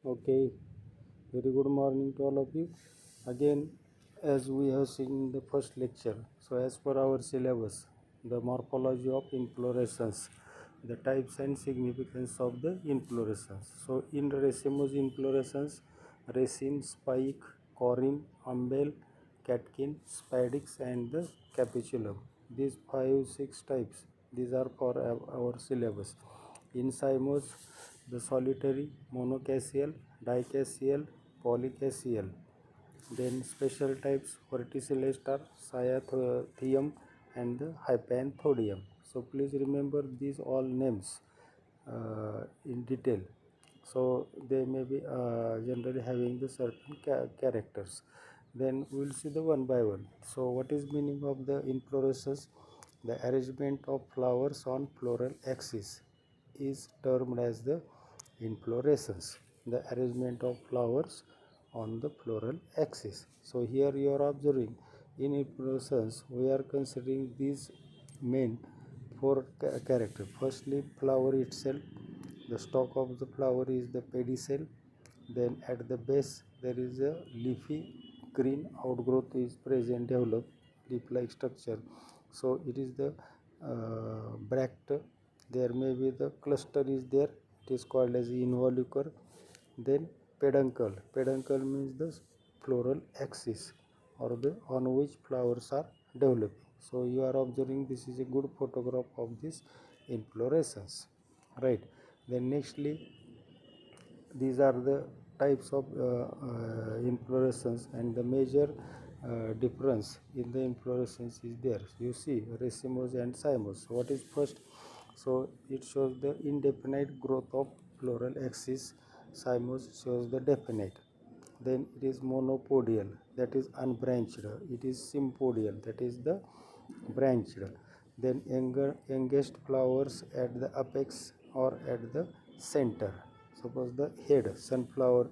Okay, very good morning to all of you. Again, as we have seen in the first lecture, so as per our syllabus, the morphology of inflorescence, the types and significance of the inflorescence. So, in racemose inflorescence, raceme, spike, corymb, umbel, catkin, spadix, and the capitulum. These 5-6 types. These are for our syllabus. In cymose, the solitary, monocasial, dicasial, polycasial. Then special types verticillata, cyathium, and the hypanthodium. So please remember these all names in detail. So they may be generally having the certain characters. Then we will see the one by one. So what is meaning of the inflorescence? The arrangement of flowers on floral axis is termed as the inflorescence. The arrangement of flowers on the floral axis. So here you are observing in inflorescence we are considering these main four characters. Firstly, flower itself. The stalk of the flower is the pedicel. Then at the base there is a leafy green outgrowth is present, developed leaf-like structure. So it is the bract. There may be the cluster is there. It is called as involucre. Then peduncle. Peduncle means the floral axis or the on which flowers are developing. So you are observing this is a good photograph of this inflorescence, right? Then nextly, these are the types of inflorescence, and the major difference in the inflorescence is there. You see racemose and cymose. What is first? So it shows the indefinite growth of floral axis. Cymose shows the definite. Then it is monopodial, that is unbranched. It is sympodial, that is the branched. Then youngest flowers at the apex or at the center. Suppose the head sunflower,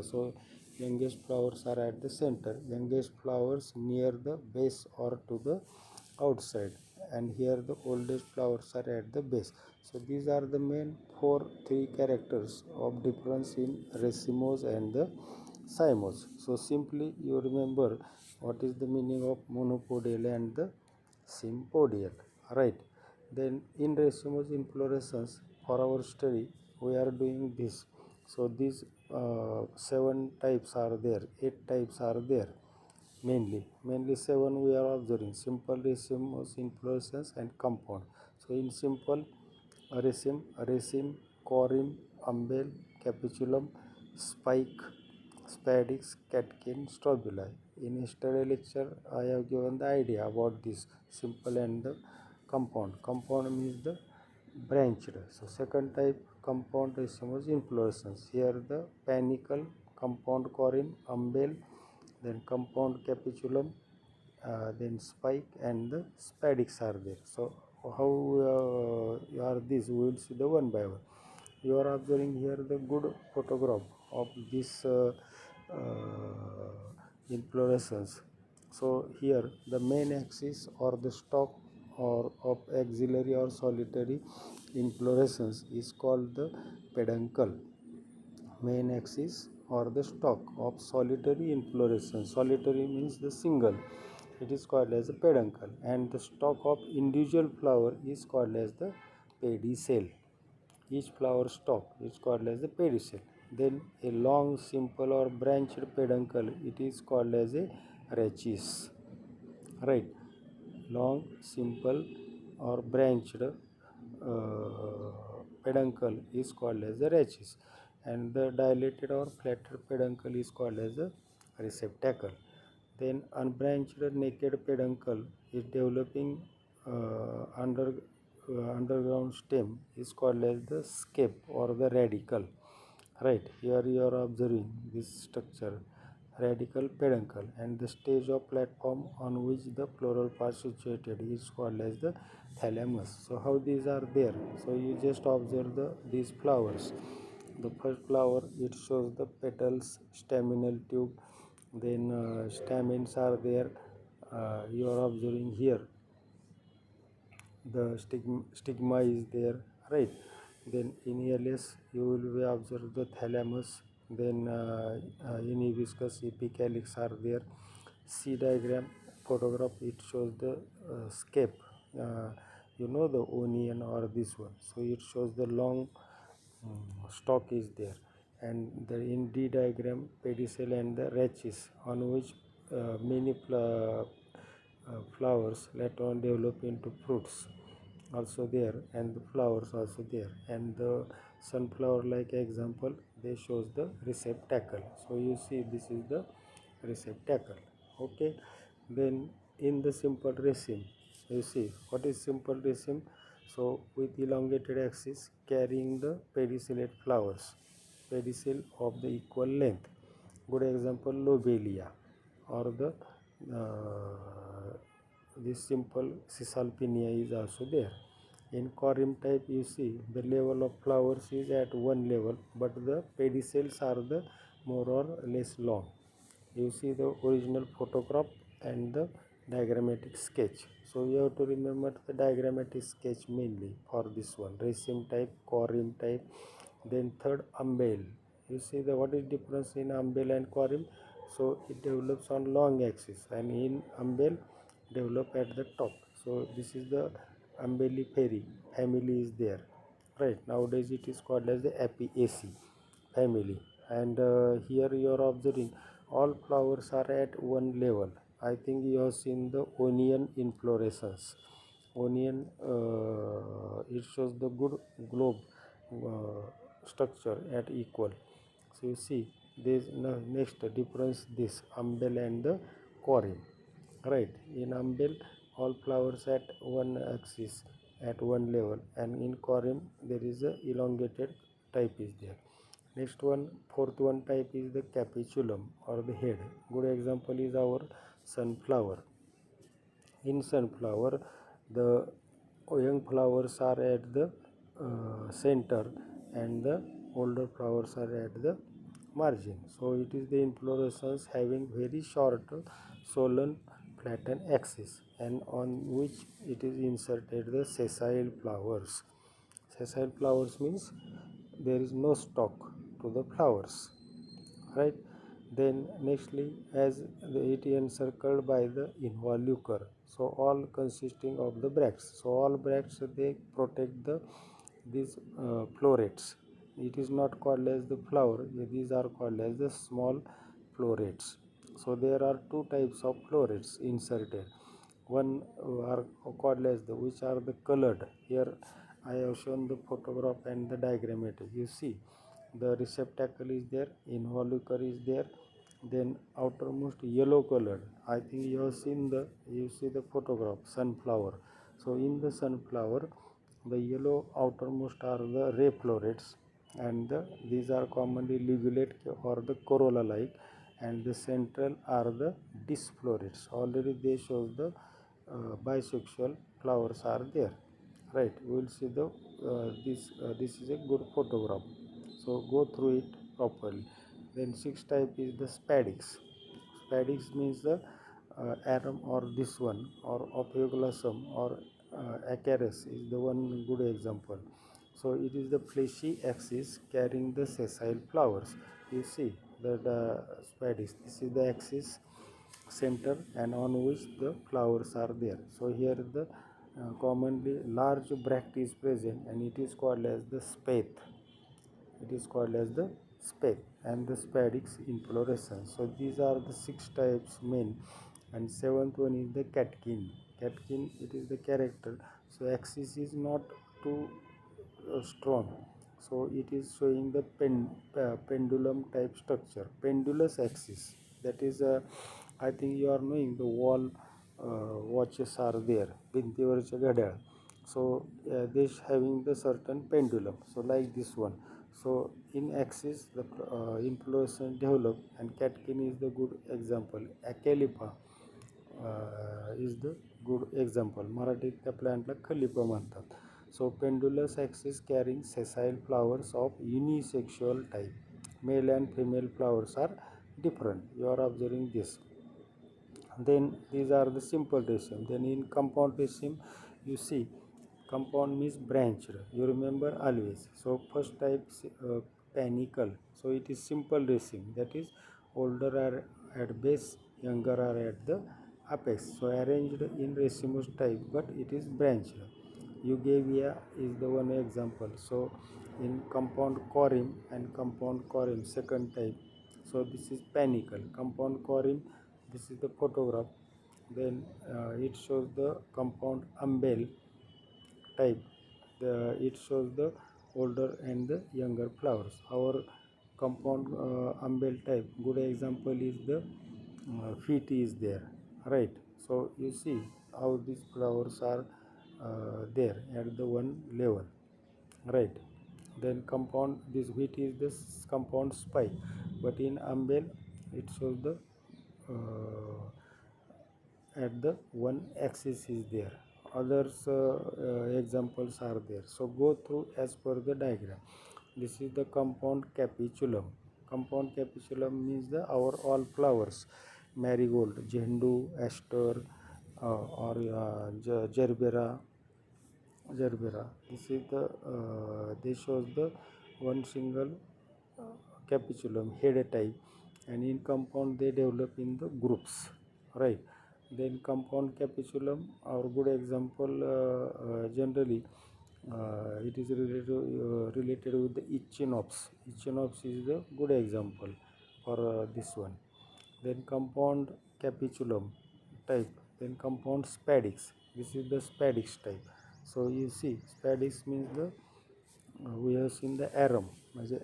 so youngest flowers are at the center, youngest flowers near the base or to the outside, and here the oldest flowers are at the base. So these are the main three characters of difference in racemose and the cymose. So simply you remember what is the meaning of monopodial and the sympodial, right? Then in racemose inflorescence, for our study we are doing this. So these 7 types are there, 8 types are there, mainly 7 we are observing: simple, racemose, inflorescence, and compound. So in simple, raceme, corymb, umbel, capitulum, spike, spadix, catkin, strobili. In yesterday lecture I have given the idea about this simple and the compound. Compound means the branched. So second type, compound racemose inflorescence. Here the panicle, compound corymb, umbel, then compound capitulum, then spike, and the spadix are there. So how are these? We will see the one by one. You are observing here the good photograph of this inflorescence. So here the main axis or the stalk or of axillary or solitary inflorescence is called the peduncle. Main axis or the stalk of solitary inflorescence. Solitary means the single. It is called as a peduncle, and the stalk of individual flower is called as the pedicel. Each flower stalk is called as the pedicel. Then a long, simple or branched peduncle, it is called as a rachis. Right? Long, simple or branched peduncle is called as a rachis, and the dilated or flattened peduncle is called as a receptacle. Then unbranched naked peduncle is developing underground stem is called as the scape or the radicle. Right, here you are observing this structure, radical peduncle, and the stage of platform on which the floral part situated is called as the thalamus. So how these are there? So you just observe these flowers. The first flower, it shows the petals, staminal tube, then stamens are there. You are observing here the stigma is there, right? Then in ALS you will be observe the thalamus, Then in hibiscus epicalyx are there. C diagram photograph, it shows the scape, uh, the onion or this one, so it shows the long stalk is there. And the in D diagram pedicel and the rachis, on which many flowers later on develop into fruits also there, and the flowers also there. And the sunflower like example, they shows the receptacle. So you see this is the receptacle. Okay, then in the simple raceme, you see what is simple raceme. So with elongated axis carrying the pedicellate flowers, pedicel of the equal length. Good example lobelia, or the this simple Cisalpinia is also there. In corymbs type, you see the level of flowers is at one level, but the pedicels are the more or less long. You see the original photograph and the diagrammatic sketch. So you have to remember the diagrammatic sketch mainly for this one. Raceme type, corymb type. Then third, umbel. You see the what is difference in umbel and corymb? So it develops on long axis, and in umbel develop at the top. So this is the umbelliferae family is there. Right, nowadays it is called as the Apiaceae family. And here you are observing all flowers are at one level. I think you have seen the onion inflorescence. Onion, it shows the good globe structure at equal. So you see this next difference, this umbel and the corymb. Right, in umbel all flowers at one axis at one level, and in corymb there is a elongated type is there. Next one, fourth one type is the capitulum or the head. Good example is our sunflower. In sunflower, the young flowers are at the center, and the older flowers are at the margin. So it is the inflorescence having very short swollen flattened axis, and on which it is inserted the sessile flowers. Sessile flowers means there is no stalk to the flowers, right? Then nextly, as it is encircled by the involucre, so all consisting of the bracts. So all bracts, they protect the these florets. It is not called as the flower, these are called as the small florets. So there are two types of florets inserted. One are called as the, which are the colored. Here I have shown the photograph and the diagrammatic. You see the receptacle is there, involucre is there, then outermost yellow colored. I think you have seen the, you see the photograph sunflower. So in the sunflower, the yellow outermost are the ray florets, and these are commonly ligulate or the corolla like, and the central are the disc florets. Already they show the bisexual flowers are there. Right, we will see the this is a good photograph, so go through it properly. Then sixth type is the spadix. Spadix means the arum, or this one, or ophioglossum, or acarus is the one good example. So it is the fleshy axis carrying the sessile flowers. You see that spadix, this is the axis center, and on which the flowers are there. So here the commonly large bract is present, and it is called as the spathe. It is called as the spathe and the spadix inflorescence. So these are the six types main. And seventh one is the catkin. Catkin, it is the character. So axis is not too strong, so it is showing the pendulum type structure, pendulous axis. That is I think you are knowing the wall watches are there, भिंतीवरचे घड्याळ. So this having the certain pendulum, so like this one. So in axis the inflorescence develop, and catkin is the good example. Acalypha is the good example. मराठीत त्या प्लांटला खलिपा म्हणतात. So pendulous axis carrying sessile flowers of unisexual type. Male and female flowers are different. You are observing this. Then these are the simple raceme. Then in compound raceme, you see compound means branched. You remember always. So first type panicle. So it is simple raceme, that is older are at base, younger are at the apex. So arranged in racemose type, but it is branched. Eugavia is the one example. So in compound corym and compound corym second type. So this is panicle. Compound corym, this is the photograph. Then it shows the compound umbel type. It shows the older and the younger flowers. Our compound umbel type, good example is the feet is there, right? So you see how these flowers are there at the one level, right? Then compound, this wheat is the compound spike, but in umbel it shows the at the one axis is there. Others examples are there. So go through as per the diagram. This is the compound capitulum. Compound capitulum means the our all flowers, marigold, jendu, aster, or gerbera. This is the this shows the one single capitulum head type, and in compound they develop in the groups, right? Then compound capitulum, our good example, generally it is related with the echinops. Echinops is the good example for this one. Then compound capitulum type, then compound spadix, this is the spadix type. So you see spadix means the we have seen the arum.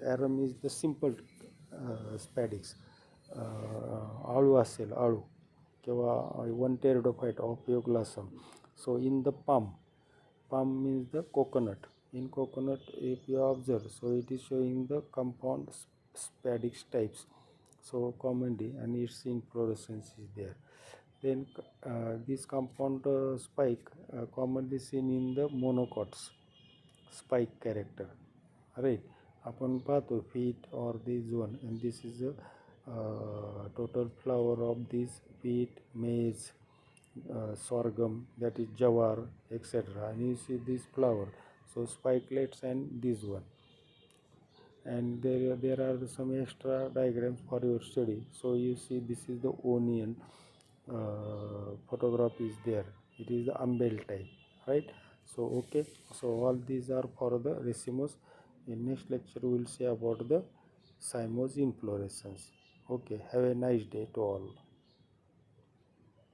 Arum is the simple spadix. आळू असेल, आळू किंवा one pteridophyte ophioglossum. So in the palm means the coconut. In coconut, if you observe, so it is showing the compound spadix types. So commonly, and its inflorescence is there. Then this compound spike commonly seen in the monocots, spike character, right? आपण पाहतो feet or this one, and this is the total flower of this wheat, maize, sorghum, that is jawar, etc. And you see this flower, so spikelets and this one. And there are some extra diagrams for your study. So you see this is the onion photograph is there, it is the umbel type, right? So okay, so all these are for the racemose. In next lecture we will see about the cymose inflorescence. Okay, have a nice day to all.